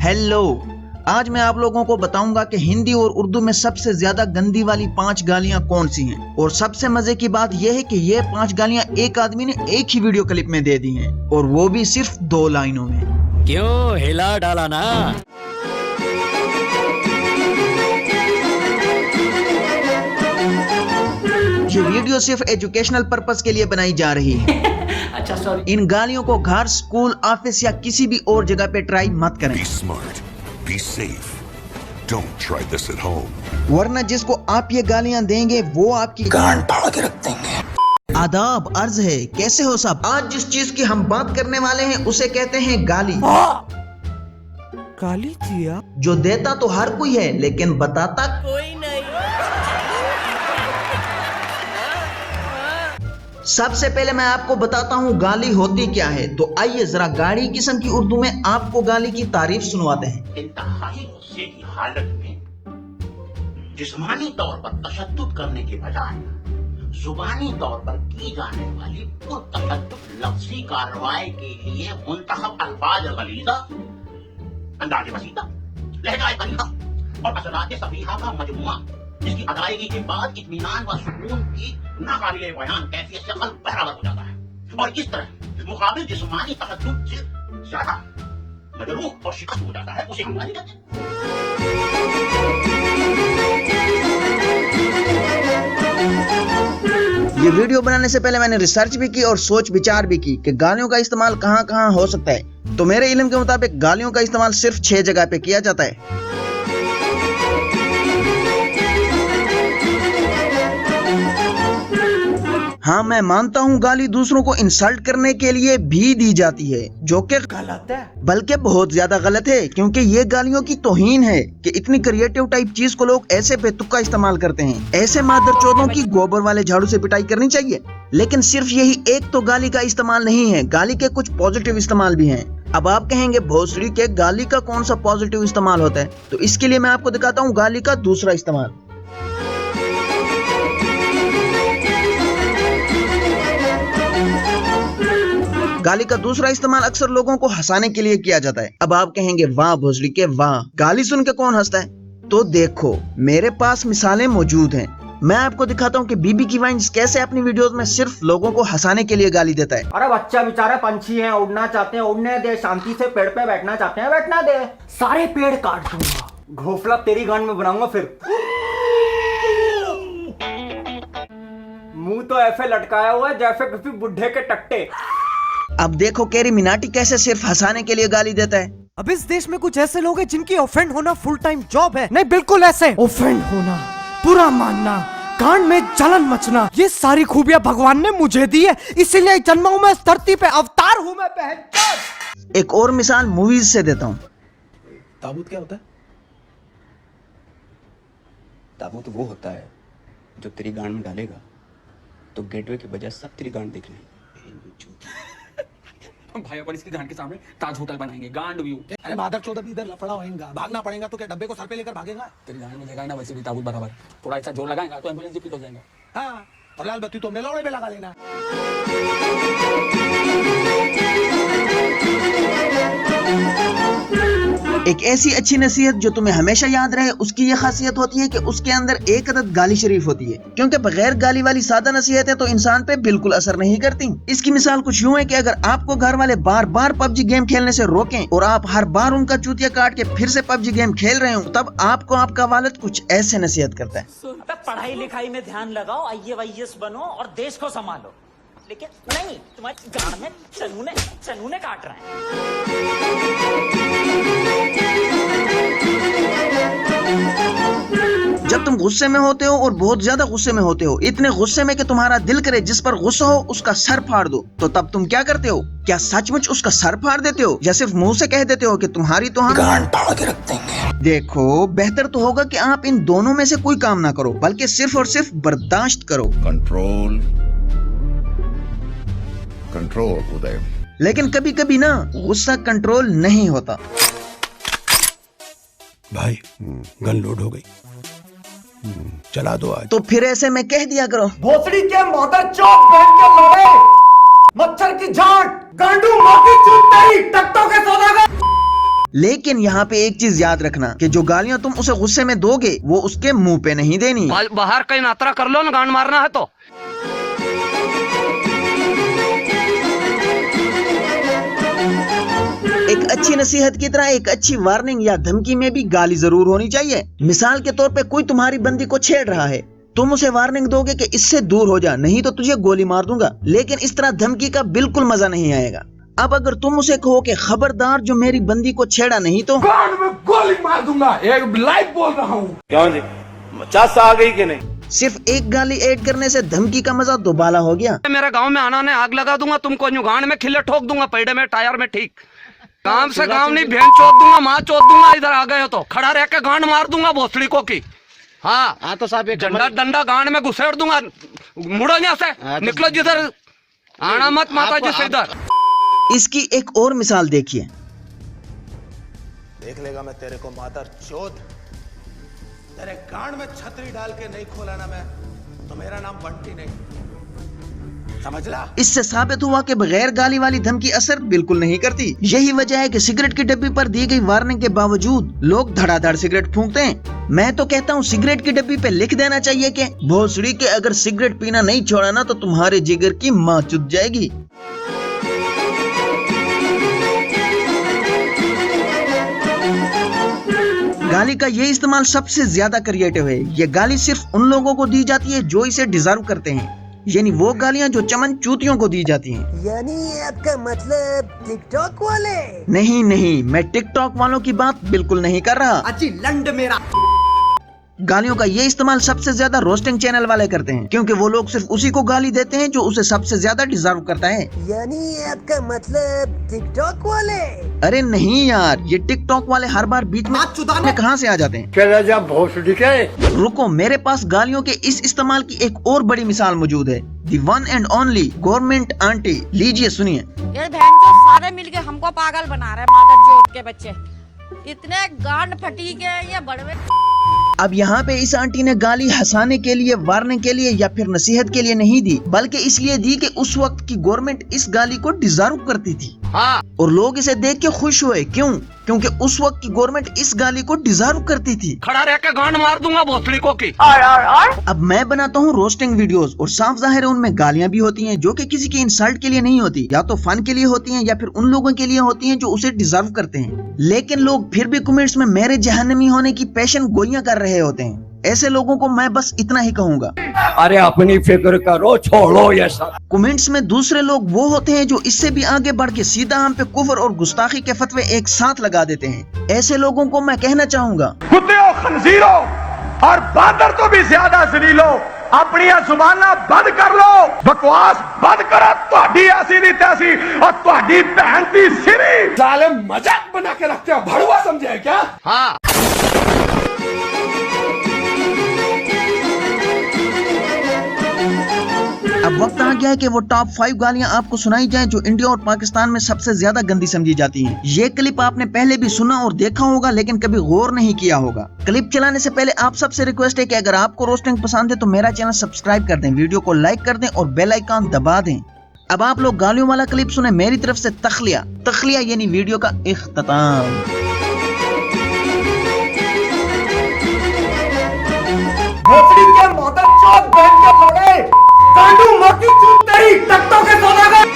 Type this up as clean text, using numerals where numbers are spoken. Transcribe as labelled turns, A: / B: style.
A: Hello, आज मैं आप लोगों को बताऊंगा कि हिंदी और उर्दू में सबसे ज्यादा गंदी वाली 5 गालियां कौन सी हैं। और सबसे मजे की बात यह है कि ये 5 गालियां एक आदमी ने एक ही वीडियो क्लिप में दे दी हैं, और वो भी सिर्फ 2 लाइनों में।
B: क्यों हिला डाला ना।
A: ये वीडियो सिर्फ एजुकेशनल पर्पस के लिए बनाई जा रही है।
B: अच्छा सॉरी।
A: इन गालियों को घर, स्कूल, ऑफिस या किसी भी और जगह पे ट्राई मत करें।
C: Be smart. Be safe. Don't try this at home.
A: वरना जिसको आप ये गालियां देंगे वो आपकी
B: गांड फाड़ के रख देंगे।
A: आदाब अर्ज है, कैसे हो सब। आज जिस चीज की हम बात करने वाले हैं उसे कहते हैं गाली।
D: गाली दिया?
A: जो देता तो हर कोई है लेकिन बताता
D: कोई नहीं।
A: सबसे पहले मैं आपको बताता हूँ गाली होती क्या है। तो आइए जरा गाड़ी किस्म की उर्दू में आपको गाली की तारीफ सुनवाते हैं।
E: इंतहाई गुस्से की हालत में जिस्मानी तौर पर तशद्दुद करने के बजाय जुबानी तौर पर की जाने वाली पुरतशद्दुद लफ्जी कार्रवाई के लिए मुंतखब अल्फाज गलीज़ा, अंदाज़े बसीता, लहजाए बलीग़ा और असरात सफीहा का मजमुआ, जिसकी अदायगी के बाद इत्मीनान व सुकून की नाकाबिले बयान कैफियत से कल्ब बराबर हो जाता है और इस तरह मुकाबिल जिस्मानी तशद्दुद से ज्यादा मजरूह और शिकस्त हो जाता है, उसे हम गाली कहते हैं।
A: ये वीडियो बनाने से पहले मैंने रिसर्च भी की और सोच विचार भी की कि गालियों का इस्तेमाल कहाँ कहाँ हो सकता है। तो मेरे इल्म के मुताबिक गालियों का इस्तेमाल सिर्फ 6 जगह पे किया जाता है। हाँ, मैं मानता हूँ गाली दूसरों को इंसल्ट करने के लिए भी दी जाती है, जो कि
D: गलत है,
A: बल्कि बहुत ज्यादा गलत है, क्योंकि ये गालियों की तौहीन है कि इतनी क्रिएटिव टाइप चीज को लोग ऐसे बेतुका इस्तेमाल करते हैं। ऐसे मादरचोदों की गोबर वाले झाड़ू से पिटाई करनी चाहिए। लेकिन सिर्फ यही एक तो गाली का इस्तेमाल नहीं है, गाली के कुछ पॉजिटिव इस्तेमाल भी हैं। अब आप कहेंगे भोसड़ी के गाली का कौन सा पॉजिटिव इस्तेमाल होता है, तो इसके लिए मैं आपको दिखाता हूँ गाली का दूसरा इस्तेमाल। गाली का दूसरा इस्तेमाल अक्सर लोगों को हंसाने के लिए किया जाता है। अब आप कहेंगे वाह भोसड़ी के वाह, गाली सुन के कौन हंसता है। तो देखो, मेरे पास मिसालें मौजूद हैं। मैं आपको दिखाता हूँ कि बीबी की वाइन्स कैसे अपनी वीडियोस में सिर्फ लोगों को हंसाने के लिए गाली देता है।
D: अरे बच्चा बेचारा पंछी है, उड़ना चाहते हैं उड़ने दे, शांति से पेड़ पे बैठना चाहते हैं बैठना दे, सारे पेड़ काट दूंगा, घोंसला तेरी गांड में बनाऊंगा, फिर मुंह तो ऐसे लटकाया हुआ है जैसे किसी बुढ़े के टट्टे।
A: अब देखो कैरी मिनाटी कैसे सिर्फ हंसाने के लिए गाली देता है।
F: अब इस देश में कुछ ऐसे लोग हैं जिनकी ऑफेंड होना फुल टाइम जॉब है। नहीं, बिल्कुल ऐसे ऑफेंड होना, बुरा मानना, कान में जलन मचना, ये सारी खूबियां भगवान ने मुझे दी है, इसीलिए जन्मा हूं मैं इस धरती पे, अवतार हूं मैं पहचान।
A: एक और मिसाल मूवीज से देता हूँ।
G: ताबूत क्या होता है? ताबूत वो होता है जो तेरी गांड में डालेगा तो गेटवे के बजाय सब तेरी गांड देख लें।
H: भाई अपन इसकी गांड के सामने ताज होटल बनाएंगे, गांड व्यू।
I: अरे मादर चौदह भी इधर लफड़ा होएगा, भागना पड़ेगा तो क्या डब्बे को सर पे लेकर भागेगा?
H: तेरी गांड में जगह है ना, वैसे भी ताबूत बराबर, थोड़ा ऐसा जोर लगाएगा तो एम्बुलेंस भी फिट हो जाएगा।
I: हाँ, और लाल बत्ती तो हमने लौड़े में लगा लेना।
A: एक ऐसी अच्छी नसीहत जो तुम्हें हमेशा याद रहे, उसकी ये खासियत होती है कि उसके अंदर एक अदद गाली शरीफ होती है, क्योंकि बगैर गाली वाली सादा नसीहतें तो इंसान पे बिल्कुल असर नहीं करती। इसकी मिसाल कुछ यूं है कि अगर आपको घर वाले बार बार पबजी गेम खेलने से रोकें और आप हर बार उनका चूतिया काट के फिर से पबजी गेम खेल रहे हो, तब आपको आपका वालिद कुछ ऐसे नसीहत करता है।
J: पढ़ाई लिखाई में ध्यान लगाओ, IAS बनो और देश को संभालो। लेकिन नहीं, तुम्हारी गांड में चनूने काट रहे हैं।
A: जब तुम गुस्से में होते हो और बहुत ज्यादा गुस्से में होते हो, इतने गुस्से में कि तुम्हारा दिल करे जिस पर गुस्सा हो उसका सर फाड़ दो, तो तब तुम क्या करते हो? क्या सचमुच उसका सर फाड़ देते हो या सिर्फ मुंह से कह देते हो कि तुम्हारी तो हम
B: गांड फाड़ के रख देंगे?
A: देखो, बेहतर तो होगा कि आप इन दोनों में से कोई काम ना करो, बल्कि सिर्फ और सिर्फ बर्दाश्त करो।
C: कंट्रोल उदय।
A: लेकिन कभी कभी ना गुस्सा कंट्रोल नहीं होता।
I: भाई गन लोड हो गई, चला दो आज।
A: तो फिर ऐसे में कह दिया करो,
D: भोसड़ी के मदर चौक बैठ के लड़े, मच्छर की झांट, गांडू माँ की चूत तेरी, टट्टों के सौदागर।
A: लेकिन यहाँ पे एक चीज याद रखना कि जो गालियाँ तुम उसे गुस्से में दोगे वो उसके मुंह पे नहीं देनी।
H: बाहर कहीं नातरा कर लो ना, गांड मारना है तो।
A: एक अच्छी नसीहत की तरह एक अच्छी वार्निंग या धमकी में भी गाली जरूर होनी चाहिए। मिसाल के तौर पे कोई तुम्हारी बंदी को छेड़ रहा है, तुम उसे वार्निंग दोगे कि इससे दूर हो जा नहीं तो तुझे गोली मार दूंगा, लेकिन इस तरह धमकी का बिल्कुल मजा नहीं आएगा। अब अगर तुम उसे कहो कि खबरदार जो मेरी बंदी को छेड़ा नहीं तो
I: में गोली मार दूंगा, एक लाइव बोल रहा हूँ।
B: क्यों जी, मचास आ गई कि नहीं?
A: सिर्फ एक गाली ऐड करने से धमकी का मजा दोबाला हो गया।
H: मेरे गांव में आना ने आग लगा दूंगा, तुमको गांड में खिले ठोक दूंगा, पैडे में टायर में ठीक। गांव से गांव नहीं, भेड़ चोद दूंगा, माँ चोद दूंगा। इधर आ गए हो तो खड़ा रह के गांड मार दूंगा भोसड़ी को की। हाँ तो साहब एक डंडा गांड में घुसेड़ दूंगा। मुड़ो यहाँ से, निकलो जिधर, आना मत माता जी से इधर।
A: इसकी एक और मिसाल देखिए।
I: देख लेगा मैं तेरे को मादर चोद, तेरे गांड में छतरी डाल के नहीं खोला ना मैं तो मेरा नाम बंटी नहीं, समझ ला।
A: इससे साबित हुआ कि बगैर गाली वाली धमकी असर बिल्कुल नहीं करती। यही वजह है कि सिगरेट की डब्बी पर दी गई वार्निंग के बावजूद लोग धड़ाधड़ सिगरेट फूंकते हैं। मैं तो कहता हूँ सिगरेट की डब्बी पे लिख देना चाहिए कि भोसड़ी के अगर सिगरेट पीना नहीं छोड़ा ना तो तुम्हारे जिगर की माँ चुद जाएगी। गाली का ये इस्तेमाल सबसे ज्यादा क्रिएटिव है। ये गाली सिर्फ उन लोगों को दी जाती है जो इसे डिजर्व करते हैं, यानी वो गालियां जो चमन चूतियों को दी जाती हैं।
F: यानी आपका मतलब टिकटॉक वाले?
A: नहीं, मैं टिकटॉक वालों की बात बिल्कुल नहीं कर रहा।
F: अच्छी लंड मेरा।
A: गालियों का ये इस्तेमाल सबसे ज्यादा रोस्टिंग चैनल वाले करते हैं, क्योंकि वो लोग सिर्फ उसी को गाली देते हैं जो उसे सबसे ज्यादा डिजर्व करता है।
F: यानी आपका मतलब टिकटॉक वाले?
A: अरे नहीं यार, ये टिकटॉक वाले हर बार बीच में कहाँ से आ जाते हैं।
I: चला जा भोसड़ी के।
A: रुको, मेरे पास गालियों के इस इस्तेमाल की एक और बड़ी मिसाल मौजूद है। The one and only government aunty. लीजिए सुनिए।
K: ये बहन चोद सारे मिलके हमको पागल बना रहे, मादर चोद के बच्चे, इतने गांड फटी के ये बड़वे।
A: अब यहाँ पे इस आंटी ने गाली हंसाने के लिए, वारने के लिए या फिर नसीहत के लिए नहीं दी, बल्कि इसलिए दी कि उस वक्त की गवर्नमेंट इस गाली को डिजर्व करती थी।
H: हाँ।
A: और लोग इसे देख के खुश हुए। क्यों? क्योंकि उस वक्त की गवर्नमेंट इस गाली को डिजर्व करती थी।
H: खड़ा रह के गांड मार दूंगा भोसड़ी को की।
A: अब मैं बनाता हूँ रोस्टिंग वीडियोस और साफ जाहिर है उनमें गालियाँ भी होती हैं, जो कि किसी की इंसल्ट के लिए नहीं होती, या तो फन के लिए होती हैं या फिर उन लोगों के लिए होती हैं जो उसे डिजर्व करते हैं। लेकिन लोग फिर भी कमेंट्स में मेरे जहन्नमी होने की पेशन गोलियां कर रहे होते हैं। ऐसे लोगों को मैं बस इतना ही कहूँगा,
I: अरे अपनी फिक्र करो, छोड़ो ये सब।
A: कमेंट्स में दूसरे लोग वो होते हैं जो इससे भी आगे बढ़ के सीधा हम पे कुफ्र और गुस्ताखी के फतवे एक साथ लगा देते हैं। ऐसे लोगों को मैं कहना चाहूँगा,
I: कुत्ते खंजीरो और बादर तो भी ज्यादा जलीलो, अपनी जुबाना बंद कर लो, बकवास बंद करो। ਤੁਹਾਡੀ ऐसी दी तैसी और ਤੁਹਾਡੀ बहन दी सिरी। साले मजाक बना के रखते हो, भड़वा समझे क्या?
H: हाँ।
A: अब वक्त आ गया है कि वो टॉप 5 गालियां आपको सुनाई जाएं जो इंडिया और पाकिस्तान में सबसे ज्यादा गंदी समझी जाती हैं। ये क्लिप आपने पहले भी सुना और देखा होगा, लेकिन कभी गौर नहीं किया होगा। क्लिप चलाने से पहले आप सबसे रिक्वेस्ट है कि अगर आपको रोस्टिंग पसंद है तो मेरा चैनल सब्सक्राइब कर दें, वीडियो को लाइक कर दें और बेल आइकन दबा दें। अब आप लोग गालियों वाला क्लिप सुने मेरी तरफ से तखलिया यानी वीडियो का इख्तिताम।
F: भोसड़ी के मादर चोद बहन के लोड़े, गांडू मोटी चूत तेरी, टट्टों के सौदागर।